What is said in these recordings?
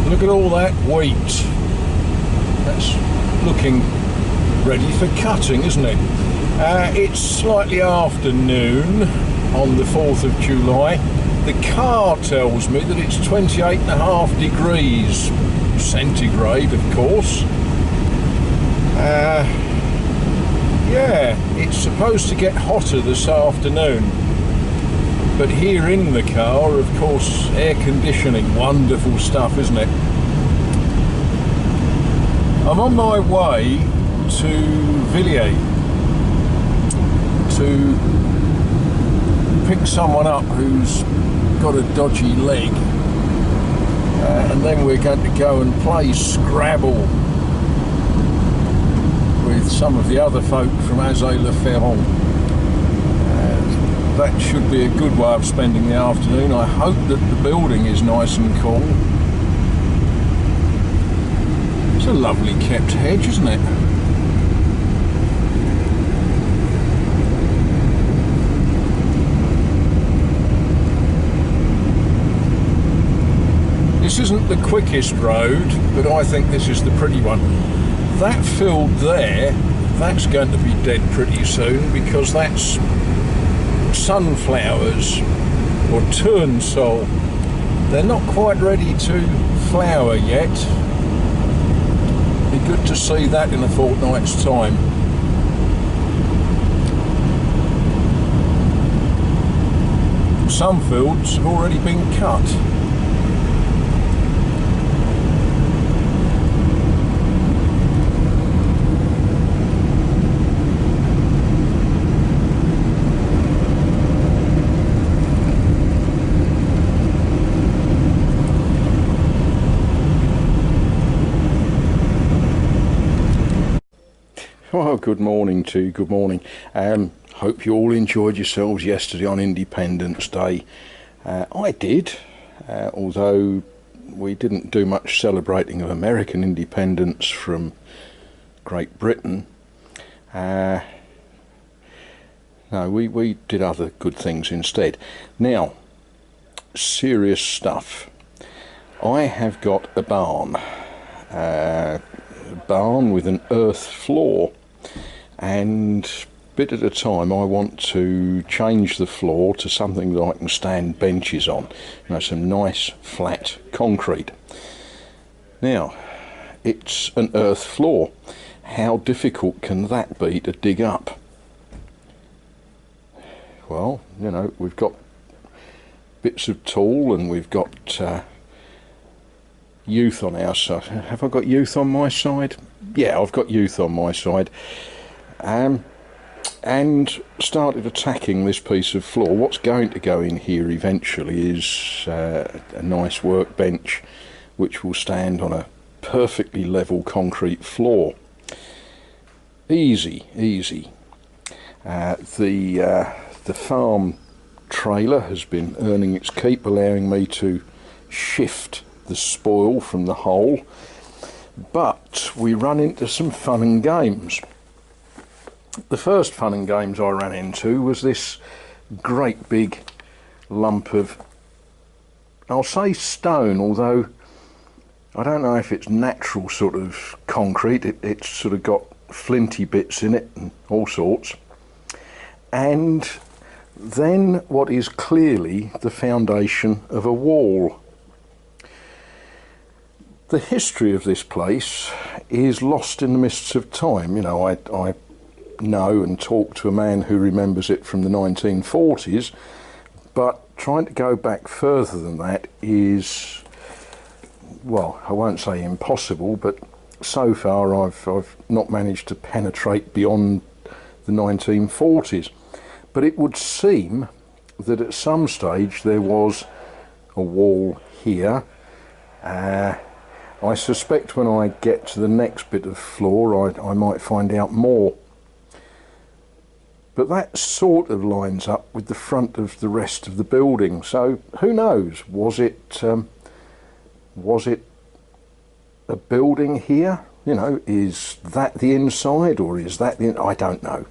Look at all that wheat. That's looking ready for cutting, isn't it? It's slightly after noon on the 4th of July. The car tells me that it's 28.5 degrees centigrade, of course. Yeah, it's supposed to get hotter this afternoon. But here in the car, of course, air conditioning, wonderful stuff, isn't it? I'm on my way to Villiers to pick someone up who's got a dodgy leg, and then we're going to go and play Scrabble with some of the other folk from Azay-le-Ferron. That should be a good way of spending the afternoon. I hope that the building is nice and cool. It's a lovely kept hedge, isn't it? This isn't the quickest road, but I think this is the pretty one. That field there, that's going to be dead pretty soon, because that's sunflowers or tournesol. They're not quite ready to flower yet. Be good to see that in a fortnight's time. Some fields have already been cut. Well, good morning to you, good morning. Hope you all enjoyed yourselves yesterday on Independence Day. I did, although we didn't do much celebrating of American independence from Great Britain. No, we did other good things instead. Now, serious stuff. I have got a barn with an earth floor, and bit at a time I want to change the floor to something that I can stand benches on, some nice flat concrete. Now, it's an earth floor. How difficult can that be to dig up? Well, we've got bits of tall, and we've got youth on our side. Have I got youth on my side? Yeah, I've got youth on my side. And started attacking this piece of floor. What's going to go in here eventually is a nice workbench which will stand on a perfectly level concrete floor. Easy. The farm trailer has been earning its keep, allowing me to shift the spoil from the hole, but we run into some fun and games. The first fun and games I ran into was this great big lump of, I'll say stone, although I don't know if it's natural sort of concrete. It's sort of got flinty bits in it and all sorts. And then what is clearly the foundation of a wall. The history of this place is lost in the mists of time. I know and talk to a man who remembers it from the 1940s, but trying to go back further than that is, well, I won't say impossible, but so far I've not managed to penetrate beyond the 1940s. But it would seem that at some stage there was a wall here. I suspect when I get to the next bit of floor I might find out more. But that sort of lines up with the front of the rest of the building, so who knows? Was it a building here? Is that the inside, or is that the... I don't know.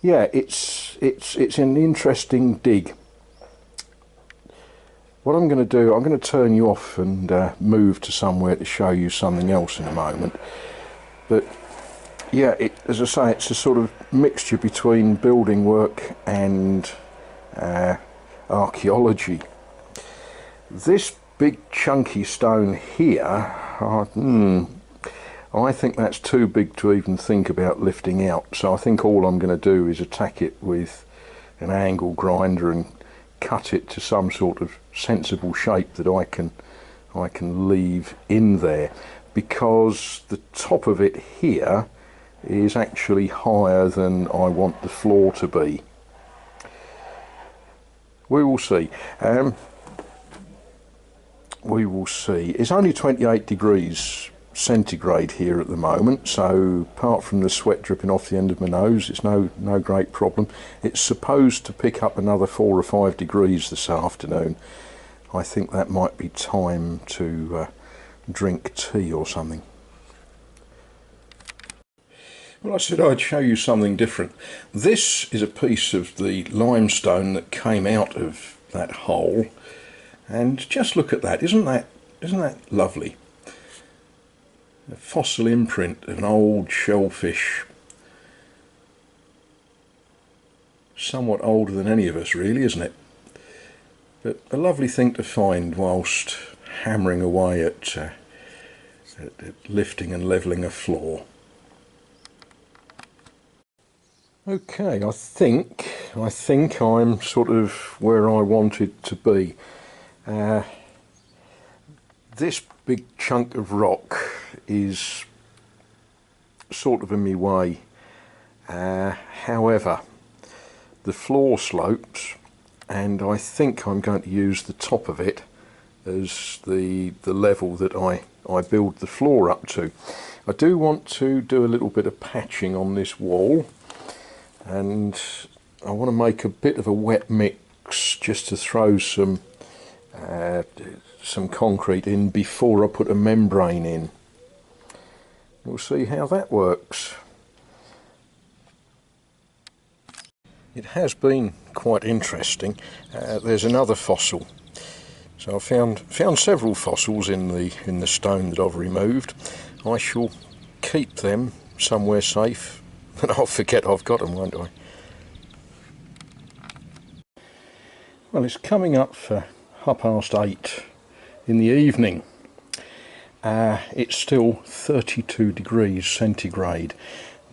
Yeah, it's an interesting dig. what I'm going to do, I'm going to turn you off and move to somewhere to show you something else in a moment. But yeah, as I say, it's a sort of mixture between building work and archaeology. This big chunky stone here, I think that's too big to even think about lifting out, so I think all I'm going to do is attack it with an angle grinder and cut it to some sort of sensible shape that I can leave in there, because the top of it here is actually higher than I want the floor to be. We will see. We will see. It's only 28 degrees centigrade here at the moment, so apart from the sweat dripping off the end of my nose, it's no great problem. It's supposed to pick up another 4 or 5 degrees this afternoon. I think that might be time to drink tea or something. Well, I said I'd show you something different. This is a piece of the limestone that came out of that hole, and just look at that. Isn't that lovely? A fossil imprint of an old shellfish, somewhat older than any of us really, isn't it? But a lovely thing to find whilst hammering away at lifting and levelling a floor. Okay, I think I'm sort of where I wanted to be. This big chunk of rock is sort of in my way. However, the floor slopes, and I think I'm going to use the top of it as the level that I build the floor up to. I do want to do a little bit of patching on this wall, and I want to make a bit of a wet mix just to throw some concrete in before I put a membrane in. We'll see how that works. It has been quite interesting. There's another fossil. So I found several fossils in the stone that I've removed. I shall keep them somewhere safe, and I'll forget I've got them, won't I? Well, it's coming up for 8:30 in the evening. It's still 32 degrees centigrade,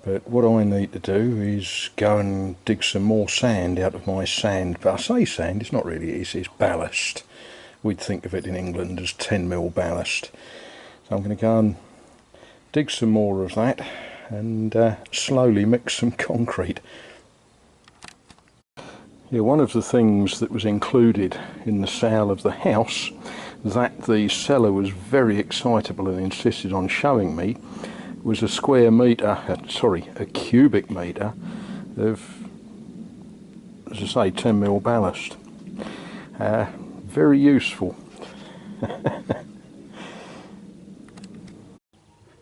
but what I need to do is go and dig some more sand out of my sand. But I say sand, it's not really, it's ballast. We'd think of it in England as 10mm ballast. So I'm going to go and dig some more of that and slowly mix some concrete. Yeah, one of the things that was included in the sale of the house that the seller was very excitable and insisted on showing me was a cubic metre of, as I say, 10mm ballast. Very useful.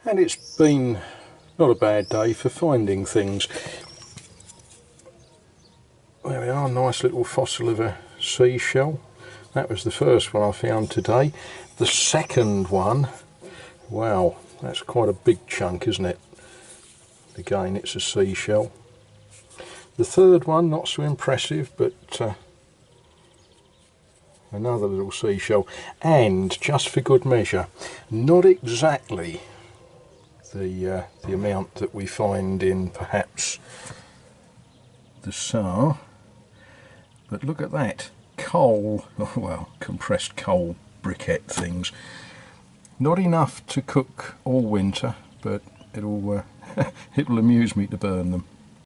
And it's been not a bad day for finding things. There we are, nice little fossil of a seashell. That was the first one I found today. The second one, wow, that's quite a big chunk, isn't it? Again, it's a seashell. The third one, not so impressive, but another little seashell. And just for good measure, not exactly the amount that we find in perhaps the Saar, but look at that. Coal, well, compressed coal briquette things. Not enough to cook all winter, but it'll it'll amuse me to burn them.